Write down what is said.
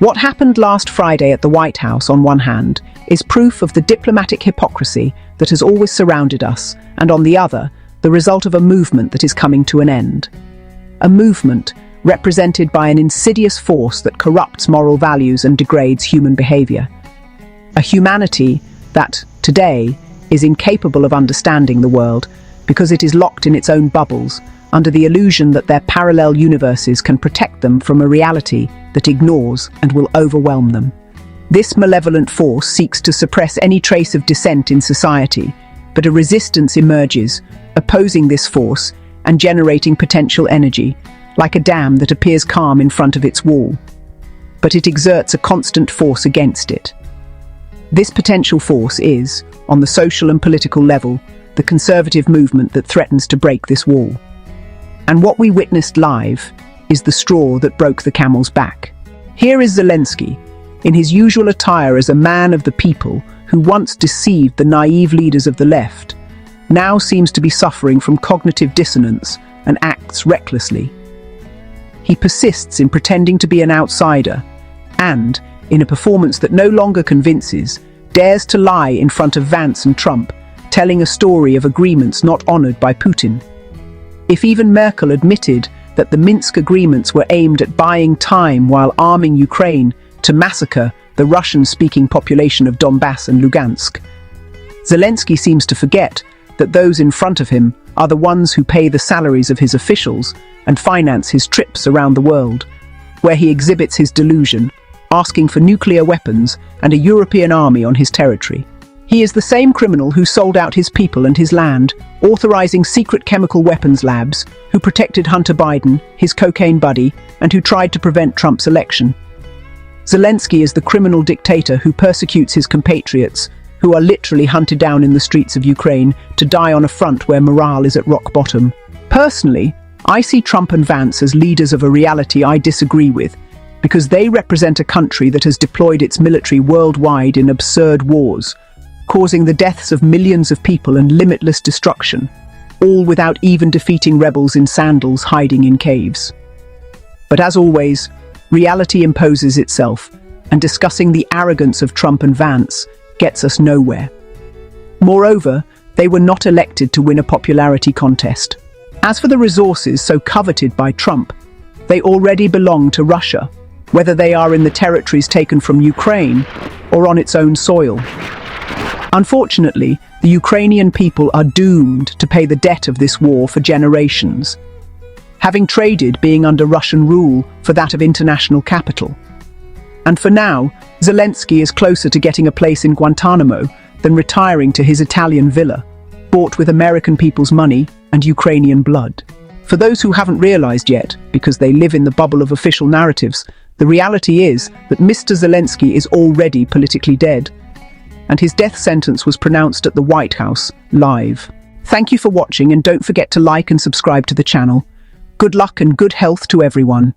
What happened last Friday at the White House, on one hand, is proof of the diplomatic hypocrisy that has always surrounded us, and on the other, the result of a movement that is coming to an end. A movement represented by an insidious force that corrupts moral values and degrades human behavior. A humanity that, today, is incapable of understanding the world because it is locked in its own bubbles, under the illusion that their parallel universes can protect them from a reality that ignores and will overwhelm them. This malevolent force seeks to suppress any trace of dissent in society, but a resistance emerges, opposing this force and generating potential energy, like a dam that appears calm in front of its wall. But it exerts a constant force against it. This potential force is, on the social and political level, the conservative movement that threatens to break this wall. And what we witnessed live is the straw that broke the camel's back. Here is Zelensky, in his usual attire as a man of the people who once deceived the naive leaders of the left, now seems to be suffering from cognitive dissonance and acts recklessly. He persists in pretending to be an outsider and, in a performance that no longer convinces, dares to lie in front of Vance and Trump, telling a story of agreements not honored by Putin. If even Merkel admitted that the Minsk agreements were aimed at buying time while arming Ukraine to massacre the Russian-speaking population of Donbass and Lugansk, Zelensky seems to forget that those in front of him are the ones who pay the salaries of his officials and finance his trips around the world, where he exhibits his delusion, asking for nuclear weapons and a European army on his territory. He is the same criminal who sold out his people and his land, authorizing secret chemical weapons labs, who protected Hunter Biden, his cocaine buddy, and who tried to prevent Trump's election. Zelensky is the criminal dictator who persecutes his compatriots, who are literally hunted down in the streets of Ukraine to die on a front where morale is at rock bottom. Personally, I see Trump and Vance as leaders of a reality I disagree with, because they represent a country that has deployed its military worldwide in absurd wars, causing the deaths of millions of people and limitless destruction, all without even defeating rebels in sandals hiding in caves. But as always, reality imposes itself, and discussing the arrogance of Trump and Vance gets us nowhere. Moreover, they were not elected to win a popularity contest. As for the resources so coveted by Trump, they already belong to Russia, whether they are in the territories taken from Ukraine or on its own soil. Unfortunately, the Ukrainian people are doomed to pay the debt of this war for generations, having traded being under Russian rule for that of international capital. And for now, Zelensky is closer to getting a place in Guantanamo than retiring to his Italian villa, bought with American people's money and Ukrainian blood. For those who haven't realized yet, because they live in the bubble of official narratives, the reality is that Mr. Zelensky is already politically dead, and his death sentence was pronounced at the White House, live. Thank you for watching, and don't forget to like and subscribe to the channel. Good luck and good health to everyone.